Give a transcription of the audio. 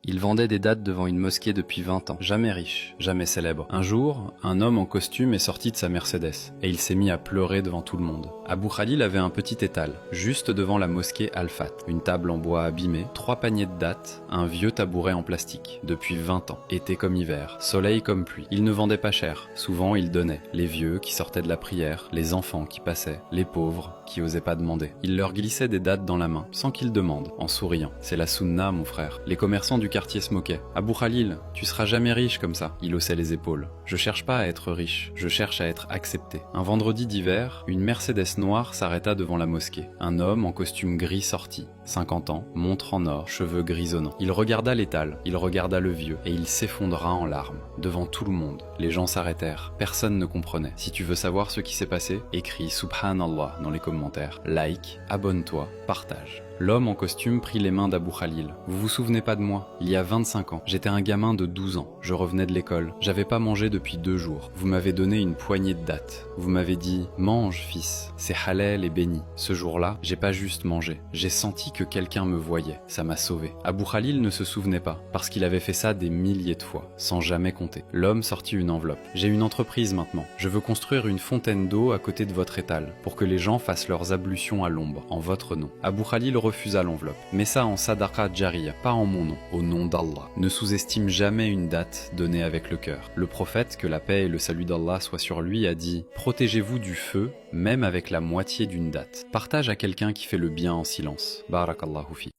Il vendait des dattes devant une mosquée depuis 20 ans, jamais riche, jamais célèbre. Un jour, un homme en costume est sorti de sa Mercedes, et il s'est mis à pleurer devant tout le monde. Abou Khalil avait un petit étal, juste devant la mosquée Al-Fat, une table en bois abîmé, 3 paniers de dattes, un vieux tabouret en plastique, depuis 20 ans, été comme hiver, soleil comme pluie. Il ne vendait pas cher, souvent il donnait, les vieux qui sortaient de la prière, les enfants qui passaient, les pauvres qui osaient pas demander. Il leur glissait des dattes dans la main, sans qu'ils demandent, en souriant. C'est la sunna, mon frère. Les commerçants du quartier se moquaient. Abou Khalil, tu seras jamais riche comme ça. Il haussait les épaules. Je cherche pas à être riche, je cherche à être accepté. Un vendredi d'hiver, une Mercedes noire s'arrêta devant la mosquée. Un homme en costume gris sortit. 50 ans, montre en or, cheveux grisonnants. Il regarda l'étal, il regarda le vieux, et il s'effondra en larmes. Devant tout le monde, les gens s'arrêtèrent. Personne ne comprenait. Si tu veux savoir ce qui s'est passé, écris Subhanallah dans les commentaires. Like, abonne-toi, partage. L'homme en costume prit les mains d'Abou Khalil. Vous vous souvenez pas de moi? Il y a 25 ans, j'étais un gamin de 12 ans. Je revenais de l'école. J'avais pas mangé depuis 2 jours. Vous m'avez donné une poignée de dattes. Vous m'avez dit, mange fils, c'est halal et béni. Ce jour-là, j'ai pas juste mangé. J'ai senti que quelqu'un me voyait. Ça m'a sauvé. Abou Khalil ne se souvenait pas, parce qu'il avait fait ça des milliers de fois, sans jamais compter. L'homme sortit une enveloppe. J'ai une entreprise maintenant. Je veux construire une fontaine d'eau à côté de votre étal, pour que les gens fassent leurs ablutions à l'ombre, en votre nom. Abou Khalil refusa l'enveloppe. Mets ça en sadaqa jariya, pas en mon nom, au nom d'Allah. Ne sous-estime jamais une date donnée avec le cœur. Le prophète, que la paix et le salut d'Allah soient sur lui, a dit « Protégez-vous du feu, même avec la moitié d'une date. » Partage à quelqu'un qui fait le bien en silence. Barakallahu fi.